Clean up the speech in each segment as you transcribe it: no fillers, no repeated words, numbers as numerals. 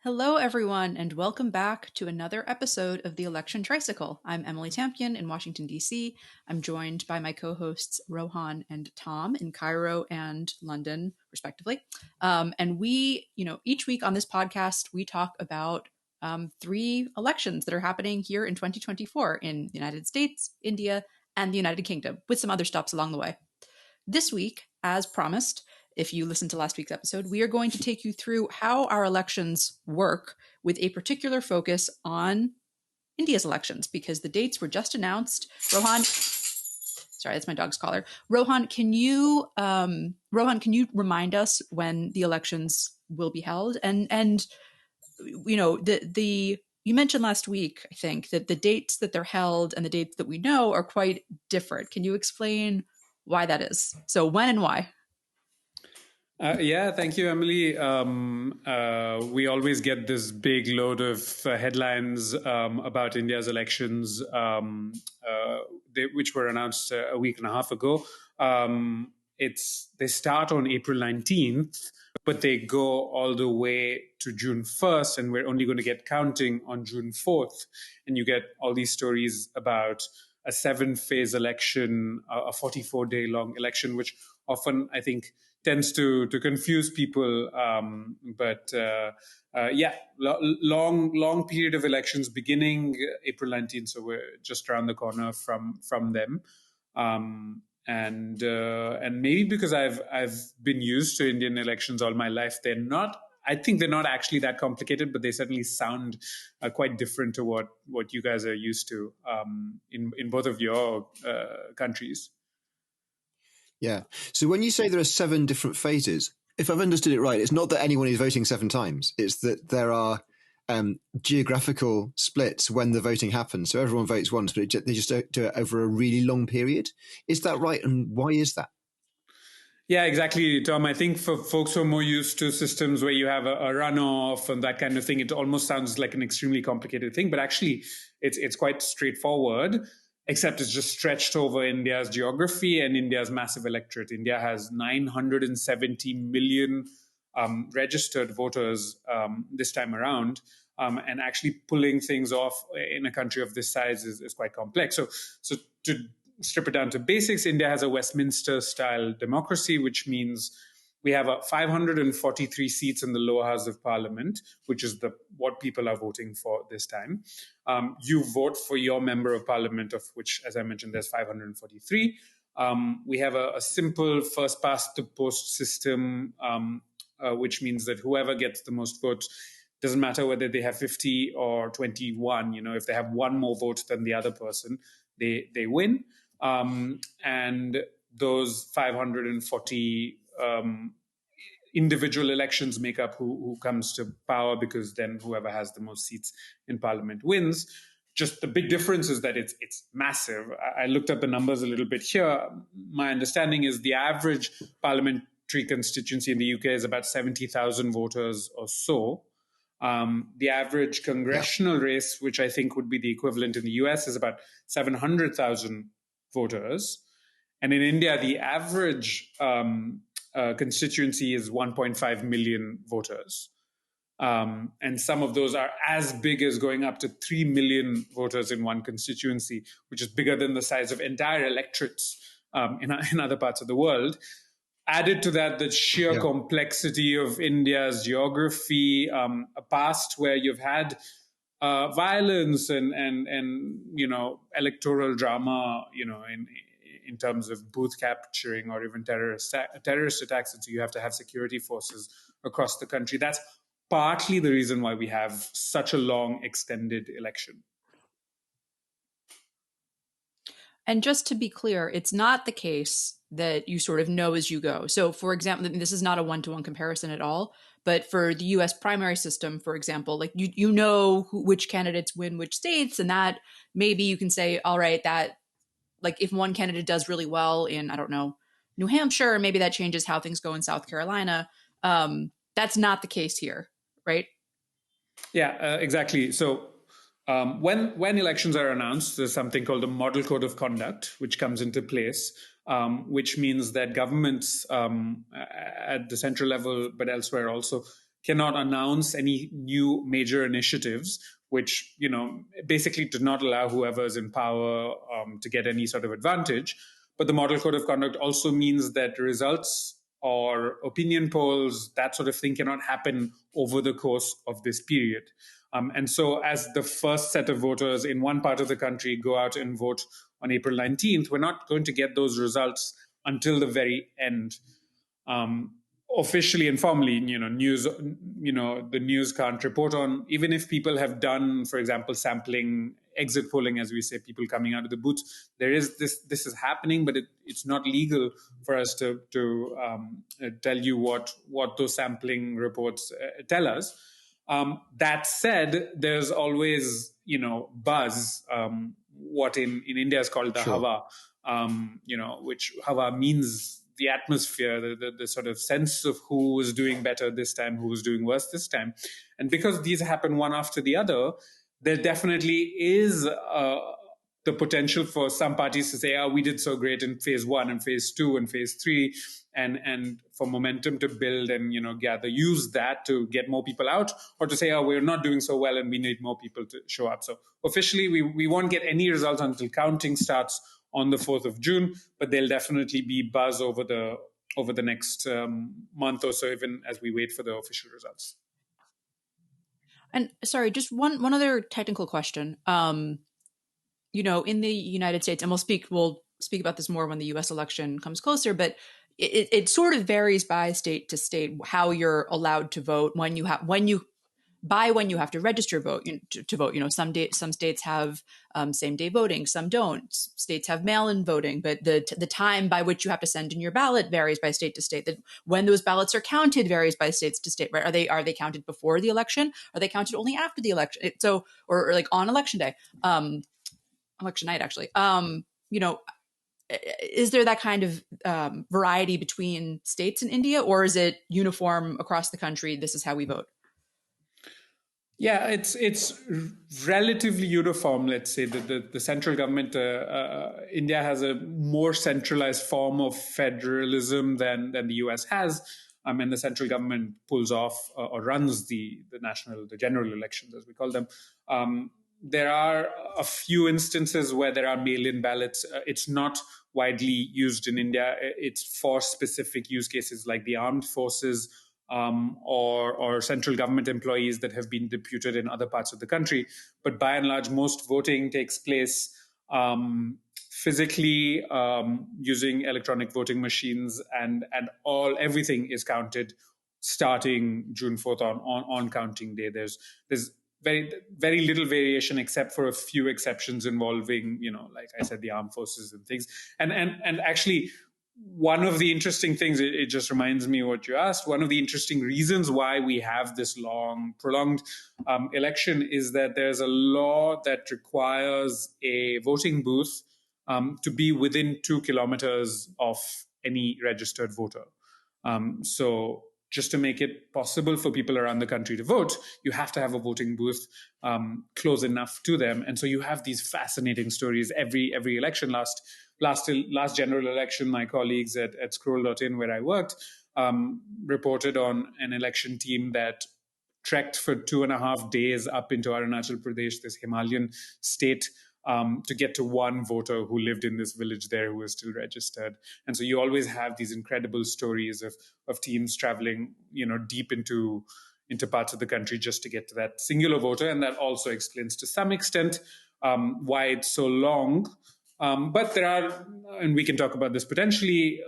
Hello, everyone, and welcome back to another episode of the Election Tricycle. I'm Emily Tamkin in Washington, D.C. I'm joined by my co-hosts Rohan and Tom in Cairo and London, respectively. And we, each week on this podcast, we talk about three elections that are happening here in 2024 in the United States, India, and the United Kingdom, with some other stops along the way. This week, as promised, if you listened to last week's episode, we are going to take you through how our elections work with a particular focus on India's elections because the dates were just announced. Rohan, sorry, that's my dog's collar. Rohan, can you remind us when the elections will be held? And you mentioned last week, I think, that the dates that they're held and the dates that we know are quite different. Can you explain why that is? So when and why? Thank you, Emily. We always get this big load of headlines about India's elections, which were announced a week and a half ago. They start on April 19th, but they go all the way to June 1st, and we're only going to get counting on June 4th. And you get all these stories about a 7-phase election, a 44-day long election, which often, I think, tends to confuse people. Long period of elections beginning April 19th. So we're just around the corner from them. And maybe because I've been used to Indian elections all my life, I think they're not actually that complicated, but they certainly sound quite different to what you guys are used to in both of your countries. Yeah. So when you say there are 7 different phases, if I've understood it right, it's not that anyone is voting 7 times. It's that there are geographical splits when the voting happens. So everyone votes once, but they just do it over a really long period. Is that right? And why is that? Yeah, exactly, Tom. I think for folks who are more used to systems where you have a runoff and that kind of thing, it almost sounds like an extremely complicated thing. But actually, it's quite straightforward, except it's just stretched over India's geography and India's massive electorate. India has 970 million registered voters this time around. And actually pulling things off in a country of this size is quite complex. So to strip it down to basics, India has a Westminster-style democracy, which means we have 543 seats in the lower house of parliament, which is what people are voting for this time. You vote for your member of parliament, of which, as I mentioned, there's 543. We have a simple first-past-the-post system, which means that whoever gets the most votes, doesn't matter whether they have 50 or 21. If they have one more vote than the other person, they win. And those 540 individual elections make up who comes to power, because then whoever has the most seats in parliament wins. Just the big difference is that it's massive. I looked up the numbers a little bit here. My understanding is the average parliamentary constituency in the UK is about 70,000 voters or so. The average congressional race, which I think would be the equivalent in the US, is about 700,000 voters. And in India, the average constituency is 1.5 million voters. And some of those are as big as going up to 3 million voters in one constituency, which is bigger than the size of entire electorates in other parts of the world. Added to that, the sheer complexity of India's geography, a past where you've had violence and electoral drama, in terms of booth capturing or even terrorist attacks, and so you have to have security forces across the country. That's partly the reason why we have such a long, extended election. And just to be clear, it's not the case that you sort of know as you go. So, for example, this is not a one-to-one comparison at all, but for the US primary system, for example, like you know which candidates win which states, and that maybe you can say, all right, that like if one candidate does really well in, I don't know, New Hampshire, maybe that changes how things go in South Carolina. That's not the case here, right? Yeah, exactly. So when elections are announced, there's something called a model code of conduct, which comes into place, which means that governments at the central level, but elsewhere also, cannot announce any new major initiatives, which, basically do not allow whoever is in power to get any sort of advantage. But the model code of conduct also means that results or opinion polls, that sort of thing, cannot happen over the course of this period. And so as the first set of voters in one part of the country go out and vote on April 19th, we're not going to get those results until the very end. Officially and formally, news, the news can't report on, even if people have done, for example, sampling, exit polling, as we say, people coming out of the booths. There is this is happening, but it's not legal for us to tell you what those sampling reports tell us. That said, there's always, buzz, what in India is called the Hawa, which Hawa means the atmosphere, the sort of sense of who was doing better this time, who was doing worse this time. And because these happen one after the other, there definitely is the potential for some parties to say, we did so great in phase 1 and phase 2 and phase 3, and for momentum to build and, use that to get more people out, or to say, we're not doing so well and we need more people to show up. So officially, we won't get any results until counting starts on the 4th of June, but there'll definitely be buzz over the next month or so, even as we wait for the official results. And sorry, just one other technical question. In the United States, and we'll speak about this more when the U.S. election comes closer, but it sort of varies by state to state how you're allowed to vote, when you have to register to vote. Some states have same day voting, some don't. States have mail-in voting, but the time by which you have to send in your ballot varies by state to state. That when those ballots are counted varies by states to state. Right? Are they counted before the election? Are they counted only after the election? So or like on election day, election night actually. Is there that kind of variety between states in India, or is it uniform across the country? This is how we vote. Yeah, it's relatively uniform. Let's say that the central government, India has a more centralized form of federalism than the US has, and the central government pulls off or runs the general elections, as we call them. There are a few instances where there are mail-in ballots. It's not widely used in India. It's for specific use cases like the armed forces, or central government employees that have been deputed in other parts of the country. But by and large, most voting takes place physically, using electronic voting machines, and everything is counted starting June 4th on counting day. There's very, very little variation, except for a few exceptions involving, like I said, the armed forces and things. And actually, one of the interesting things, it just reminds me what you asked, one of the interesting reasons why we have this long, prolonged election is that there's a law that requires a voting booth to be within 2 kilometers of any registered voter. So just to make it possible for people around the country to vote, you have to have a voting booth close enough to them. And so you have these fascinating stories every election. Last general election, my colleagues at scroll.in, where I worked, reported on an election team that trekked for 2.5 days up into Arunachal Pradesh, this Himalayan state, to get to one voter who lived in this village there who was still registered. And so you always have these incredible stories of teams traveling, deep into parts of the country just to get to that singular voter. And that also explains to some extent why it's so long. But there are, and we can talk about this potentially,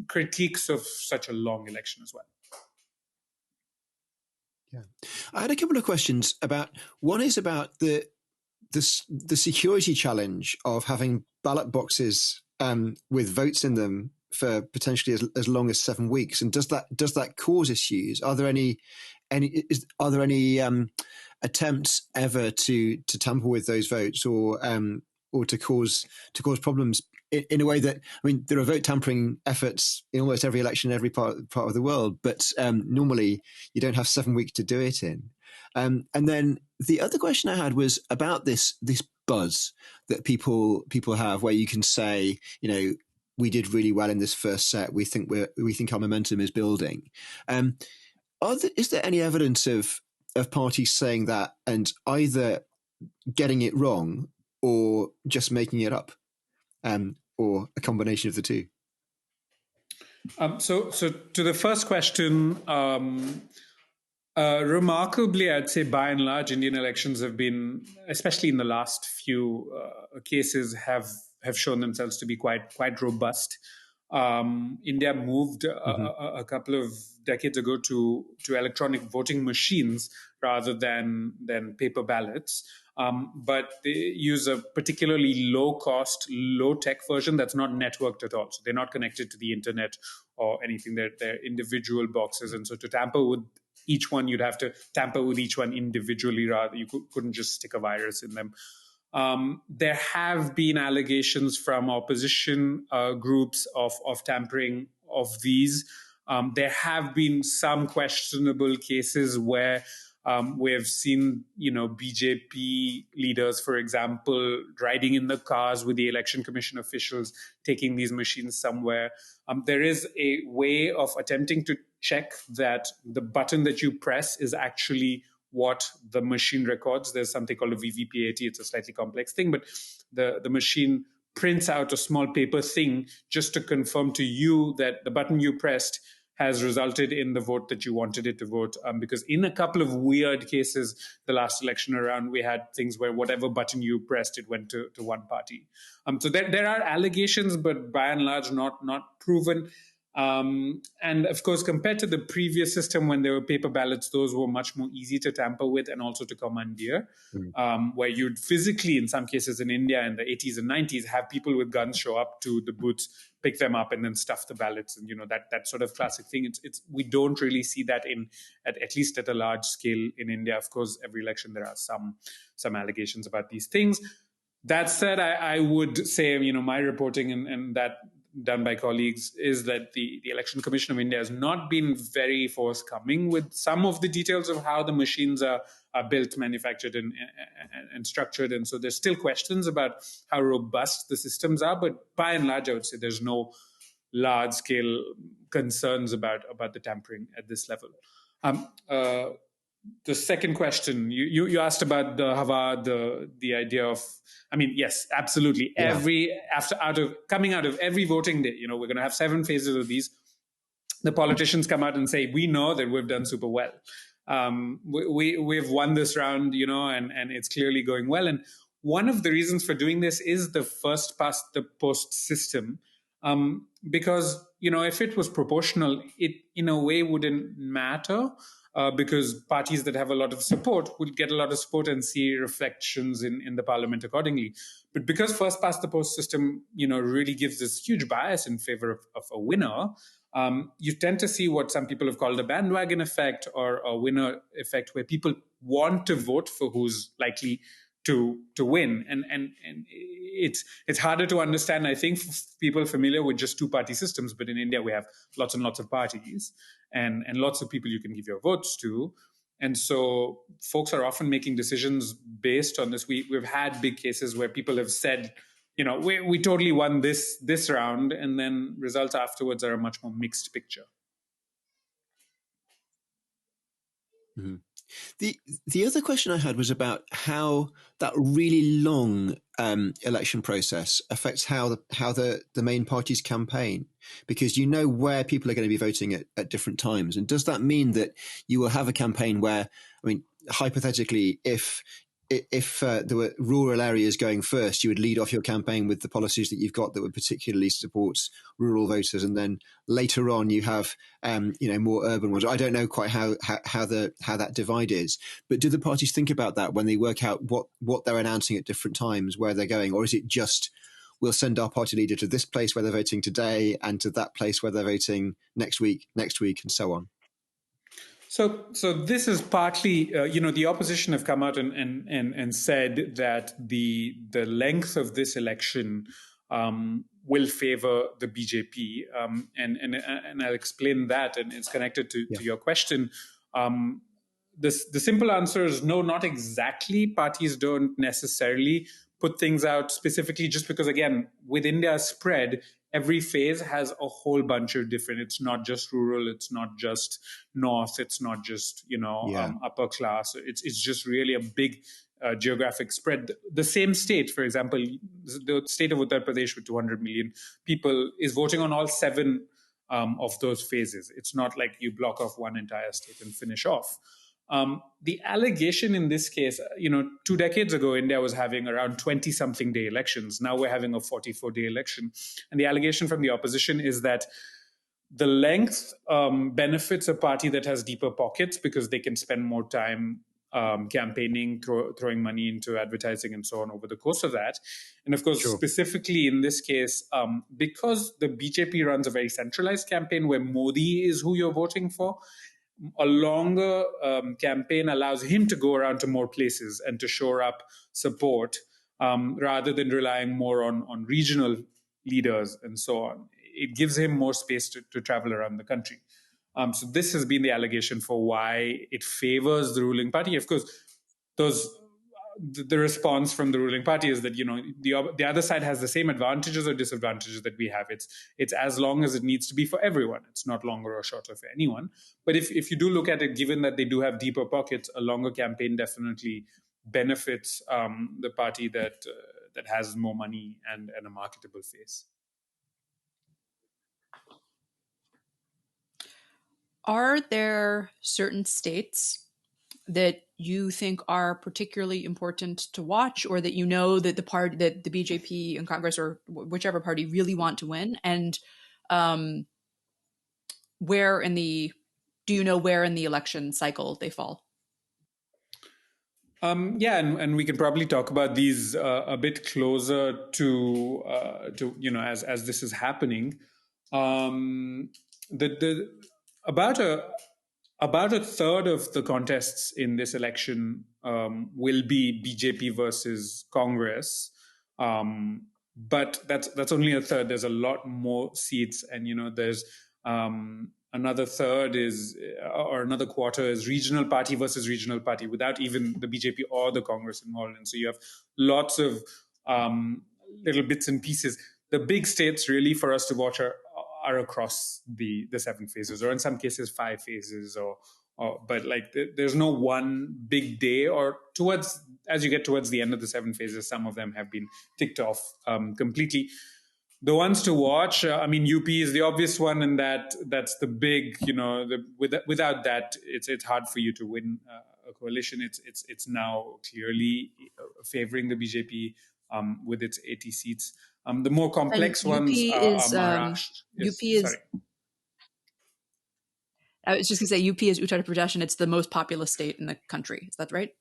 critiques of such a long election as well. Yeah, I had a couple of questions one is about the security challenge of having ballot boxes with votes in them for potentially as long as 7 weeks, and does that cause issues? Are there any attempts ever to tamper with those votes, or to cause problems in a way that, there are vote tampering efforts in almost every election in every part of the world, but normally you don't have 7 weeks to do it in. And then the other question I had was about this buzz that people have, where you can say, we did really well in this first set. We think our momentum is building. Is there any evidence of parties saying that and either getting it wrong or just making it up, or a combination of the two? So to the first question, remarkably, I'd say by and large, Indian elections have been, especially in the last few cases, have shown themselves to be quite robust. India moved a couple of decades ago to electronic voting machines rather than paper ballots. But they use a particularly low-cost, low-tech version that's not networked at all. So they're not connected to the internet or anything. They're individual boxes. And so to tamper with each one, you'd have to tamper with each one individually. Rather, you couldn't just stick a virus in them. There have been allegations from opposition groups of tampering of these. There have been some questionable cases where we have seen, BJP leaders, for example, riding in the cars with the Election Commission officials, taking these machines somewhere. There is a way of attempting to check that the button that you press is actually what the machine records. There's something called a VVPAT. It's a slightly complex thing, but the machine prints out a small paper thing just to confirm to you that the button you pressed has resulted in the vote that you wanted it to vote. Because in a couple of weird cases, the last election around, we had things where whatever button you pressed, it went to one party. So there are allegations, but by and large, not proven. And of course, compared to the previous system when there were paper ballots, those were much more easy to tamper with and also to commandeer, where you'd physically, in some cases in India in the 80s and 90s, have people with guns show up to the booths, pick them up, and then stuff the ballots. And, that sort of classic thing. We don't really see that at least at a large scale in India. Of course, every election there are some allegations about these things. That said, I would say, my reporting and that done by colleagues is that the Election Commission of India has not been very forthcoming with some of the details of how the machines are built, manufactured, and structured. And so there's still questions about how robust the systems are. But by and large, I would say there's no large-scale concerns about the tampering at this level. The second question, you asked about the Hava, the idea of, yes, absolutely. Yeah. Coming out of every voting day, we're going to have 7 phases of these. The politicians come out and say, we know that we've done super well. We've won this round, and it's clearly going well. And one of the reasons for doing this is the first past the post system. Because, if it was proportional, it in a way wouldn't matter. Because parties that have a lot of support will get a lot of support and see reflections in the parliament accordingly. But because first past the post system, really gives this huge bias in favor of a winner, you tend to see what some people have called a bandwagon effect or a winner effect, where people want to vote for who's likely to win. And it's harder to understand, I think, for people familiar with just 2-party systems. But in India, we have lots and lots of parties and lots of people you can give your votes to. And so folks are often making decisions based on this. We've had big cases where people have said, we totally won this round, and then results afterwards are a much more mixed picture. Mm-hmm. The other question I had was about how that really long election process affects how the main parties campaign, because where people are going to be voting at different times. And does that mean that you will have a campaign where, hypothetically, if there were rural areas going first, you would lead off your campaign with the policies that you've got that would particularly support rural voters, and then later on you have more urban ones. I don't know quite how that divide is, but do the parties think about that when they work out what they're announcing at different times, where they're going, or is it just we'll send our party leader to this place where they're voting today and to that place where they're voting next week, and so on? So this is partly, the opposition have come out and said that the length of this election will favor the BJP, and I'll explain that, and it's connected to your question. The simple answer is no, not exactly. Parties don't necessarily put things out specifically, just because, again, with India's spread, every phase has a whole bunch of different. It's not just rural. It's not just north. It's not just upper class. It's just really a big geographic spread. The same state, for example, the state of Uttar Pradesh with 200 million people is voting on all 7 of those phases. It's not like you block off one entire state and finish off. The allegation in this case, 2 decades ago, India was having around 20-something day elections. Now we're having a 44-day election. And the allegation from the opposition is that the length benefits a party that has deeper pockets because they can spend more time campaigning, throwing money into advertising and so on over the course of that. And of course, specifically in this case, because the BJP runs a very centralized campaign where Modi is who you're voting for, a longer campaign allows him to go around to more places and to shore up support rather than relying more on regional leaders and so on. It gives him more space to travel around the country. So this has been the allegation for why it favors the ruling party. Of course, the response from the ruling party is that the other side has the same advantages or disadvantages that we have. It's as long as it needs to be for everyone. It's not longer or shorter for anyone. But if you do look at it, given that they do have deeper pockets, a longer campaign definitely benefits the party that has more money and a marketable face. Are there certain states that you think are particularly important to watch, or that that the BJP and Congress or whichever party really want to win? And where in the election cycle they fall? And we can probably talk about these a bit closer to as this is happening. About a third of the contests in this election will be BJP versus Congress, but that's only a third. There's a lot more seats, and there's another third or another quarter is regional party versus regional party, without even the BJP or the Congress involved. And so you have lots of little bits and pieces. The big states really for us to watch are across the 7 phases, or in some cases 5 phases, but like there's no one big day, or as you get towards the end of the 7 phases, some of them have been ticked off completely. The ones to watch, UP is the obvious one, and that's the big, without that, it's hard for you to win a coalition. It's now clearly favoring the BJP with its 80 seats. The more complex ones are Maharashtra. UP is. I was just going to say UP is Uttar Pradesh, and it's the most populous state in the country. Is that right?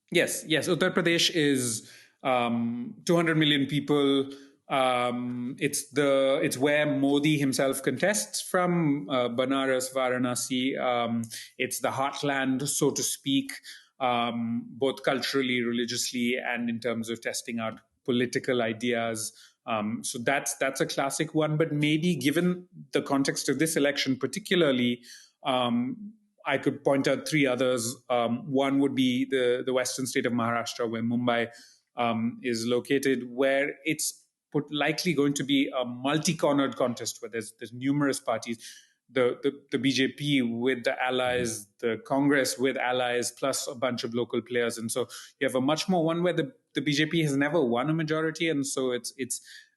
Yes. Uttar Pradesh is 200 million people. It's where Modi himself contests from, Banaras, Varanasi. It's the heartland, so to speak, both culturally, religiously, and in terms of testing out political ideas. So that's a classic one. But maybe given the context of this election particularly, I could point out 3 others. One would be the western state of Maharashtra, where Mumbai is located, where it's likely going to be a multi-cornered contest where there's numerous parties. The BJP with the allies, the Congress with allies, plus a bunch of local players. And so you have a much more one where the BJP has never won a majority. And so it's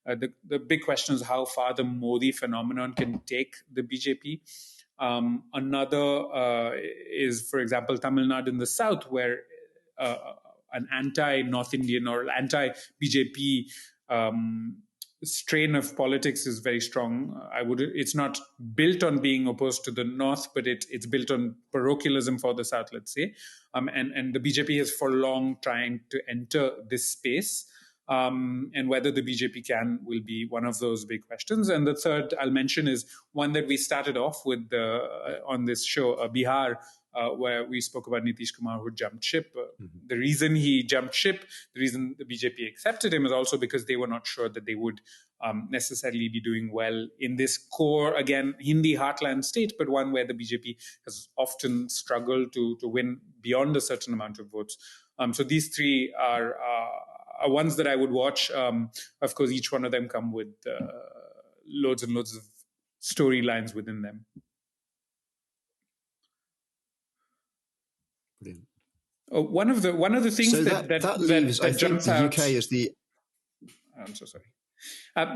the big question is how far the Modi phenomenon can take the BJP. Another is, for example, Tamil Nadu in the south, where an anti-North Indian or anti-BJP strain of politics is very strong. It's not built on being opposed to the North, but it's built on parochialism for the South, let's say. And the BJP has for long trying to enter this space. And whether the BJP will be one of those big questions. And the third I'll mention is one that we started off with on this show, Bihar, where we spoke about Nitish Kumar, who jumped ship. The reason he jumped ship, the reason the BJP accepted him, is also because they were not sure that they would necessarily be doing well in this core, again, Hindi heartland state, but one where the BJP has often struggled to win beyond a certain amount of votes. So these 3 are ones that I would watch. Of course, each one of them come with loads and loads of storylines within them. Brilliant. One of the things So that leaves, I think, jumps the out. UK as the. I'm so sorry.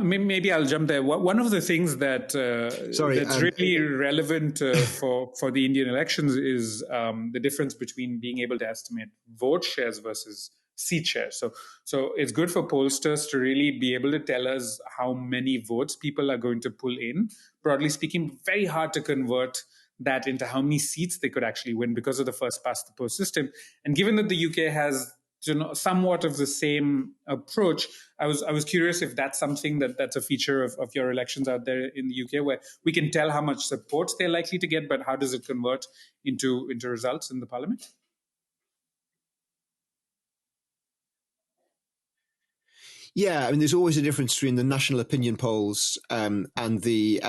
Maybe I'll jump there. One of the things that's really relevant for the Indian elections is the difference between being able to estimate vote shares versus seat shares. So it's good for pollsters to really be able to tell us how many votes people are going to pull in. Broadly speaking, very hard to convert that into how many seats they could actually win because of the first past the post system. And given that the UK has somewhat of the same approach, I was curious if that's something that's a feature of your elections out there in the UK, where we can tell how much support they're likely to get, but how does it convert into results in the parliament? Yeah, I mean, there's always a difference between the national opinion polls and the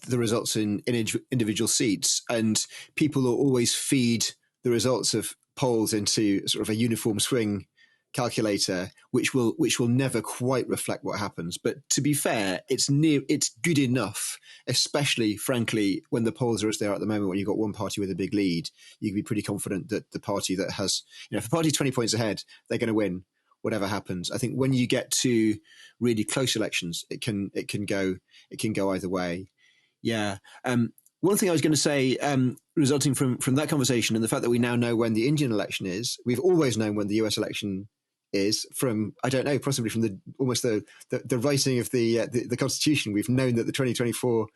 results in individual seats, and people will always feed the results of polls into sort of a uniform swing calculator, which will never quite reflect what happens. But to be fair, it's good enough, especially, frankly, when the polls are as they are at the moment, when you've got one party with a big lead. You can be pretty confident that the party that has, if the party's 20 points ahead, they're going to win whatever happens. I think when you get to really close elections, it can go either way. Yeah. One thing I was going to say, resulting from that conversation and the fact that we now know when the Indian election is, we've always known when the US election is from, I don't know, possibly from the writing of the Constitution. We've known that the 2024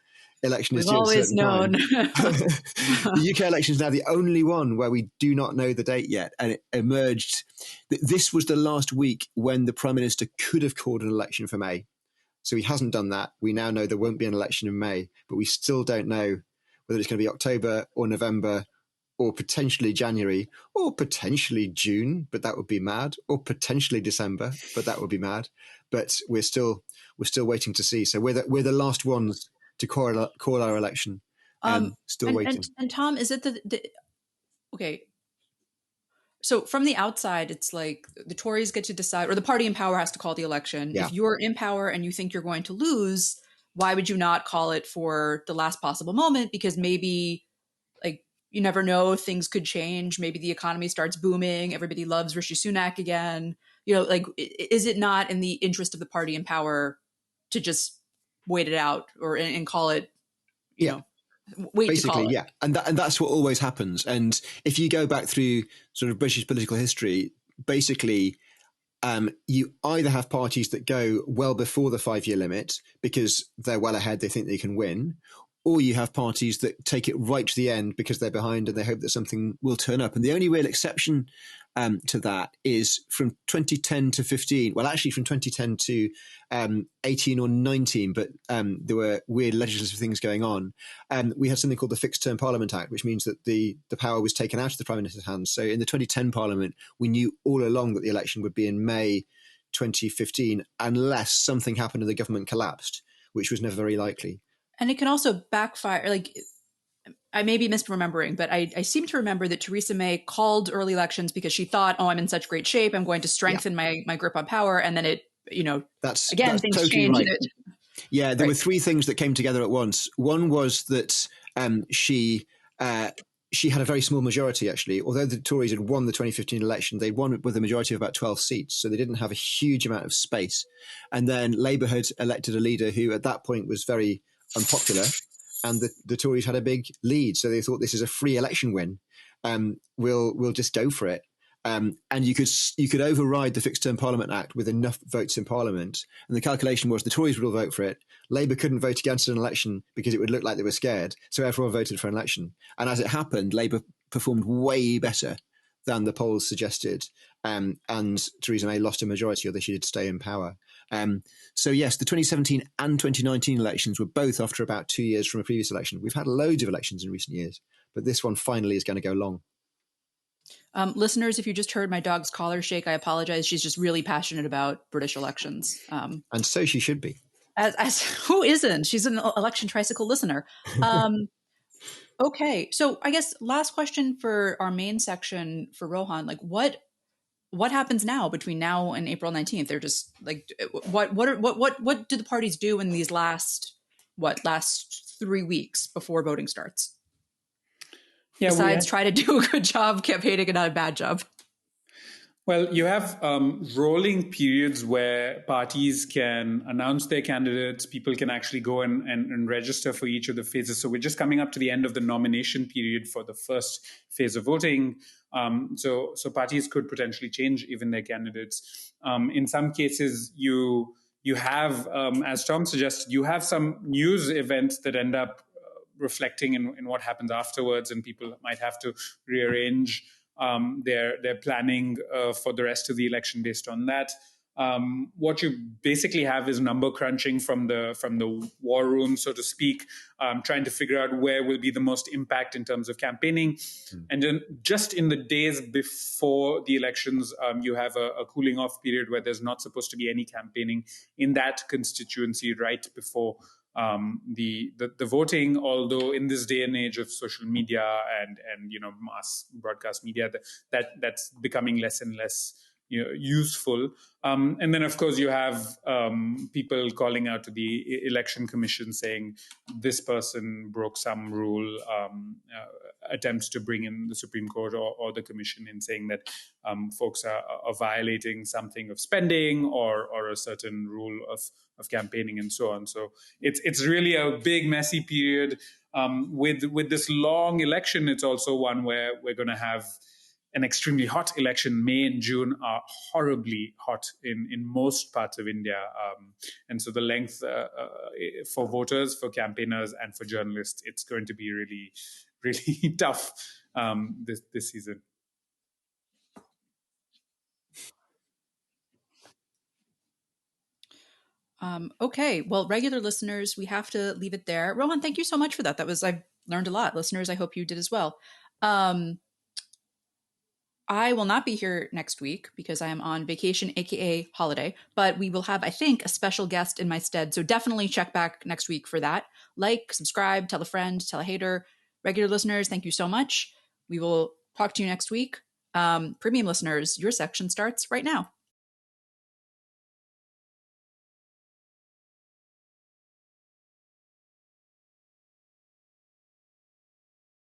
election is due at a certain time. The UK election is now the only one where we do not know the date yet, and it emerged. This was the last week when the Prime Minister could have called an election for May. So he hasn't done that. We now know there won't be an election in May, but we still don't know whether it's going to be October or November or potentially January or potentially June, but that would be mad, or potentially December, but that would be mad. But we're still waiting to see. So we're the last ones to call our election. Still waiting. And Tom, is it okay? So from the outside, it's like the Tories get to decide, or the party in power has to call the election. Yeah. If you're in power and you think you're going to lose, why would you not call it for the last possible moment? Because maybe, like, you never know, things could change. Maybe the economy starts booming. Everybody loves Rishi Sunak again. Like, is it not in the interest of the party in power to just wait it out and call it, you know, wait basically, to call it? Yeah. And that's what always happens. And if you go back through sort of British political history, basically, you either have parties that go well before the 5-year limit because they're well ahead, they think they can win, or you have parties that take it right to the end because they're behind and they hope that something will turn up. And the only real exception to that is from 2010 to 15. Well, actually from 2010 to 18 or 19, but there were weird legislative things going on. We had something called the Fixed Term Parliament Act, which means that the power was taken out of the Prime Minister's hands. So in the 2010 Parliament, we knew all along that the election would be in May 2015, unless something happened and the government collapsed, which was never very likely. And it can also backfire. Like, I may be misremembering, but I seem to remember that Theresa May called early elections because she thought, I'm in such great shape, I'm going to strengthen my grip on power. And then that's things totally changed. Right. Yeah, there were three things that came together at once. One was that she had a very small majority, actually. Although the Tories had won the 2015 election, they won with a majority of about 12 seats. So they didn't have a huge amount of space. And then Labour had elected a leader who at that point was very unpopular, and the Tories had a big lead, so they thought this is a free election win. We'll just go for it. And you could override the Fixed Term Parliament Act with enough votes in Parliament. And the calculation was the Tories would all vote for it. Labour couldn't vote against an election because it would look like they were scared. So everyone voted for an election. And as it happened, Labour performed way better than the polls suggested. And Theresa May lost a majority, although she did stay in power. So yes, the 2017 and 2019 elections were both after about 2 years from a previous election. We've had loads of elections in recent years, but this one finally is going to go long. Listeners, if you just heard my dog's collar shake, I apologize. She's just really passionate about British elections. And so she should be. As who isn't? She's an Election Tricycle listener. Okay, so I guess last question for our main section for Rohan, like what happens now between now and April 19th? They're just like, what do the parties do in these last last 3 weeks before voting starts. Yeah, Besides, try to do a good job campaigning and not a bad job. Well, you have rolling periods where parties can announce their candidates. People can actually go and register for each of the phases. So we're just coming up to the end of the nomination period for the first phase of voting. So parties could potentially change even their candidates. In some cases, you have, as Tom suggested, you have some news events that end up reflecting in what happens afterwards, and people might have to rearrange their planning for the rest of the election based on that. What you basically have is number crunching from the war room, so to speak, trying to figure out where will be the most impact in terms of campaigning. And then just in the days before the elections, you have a cooling off period where there's not supposed to be any campaigning in that constituency right before the voting. Although in this day and age of social media and mass broadcast media, that's becoming less and less useful. And then of course you have people calling out to the election commission saying this person broke some rule, attempts to bring in the Supreme Court or the commission in saying that folks are violating something of spending or a certain rule of campaigning and so on. So it's really a big messy period. With this long election, it's also one where we're going to have an extremely hot election. May and June are horribly hot in most parts of India. And so the length for voters, for campaigners, and for journalists, it's going to be really, really tough this season. Okay, well, regular listeners, we have to leave it there. Rohan, thank you so much for that. I learned a lot. Listeners, I hope you did as well. I will not be here next week because I am on vacation, aka holiday, but we will have, I think, a special guest in my stead. So definitely check back next week for that. Like, subscribe, tell a friend, tell a hater. Regular listeners, thank you so much. We will talk to you next week. Premium listeners, your section starts right now.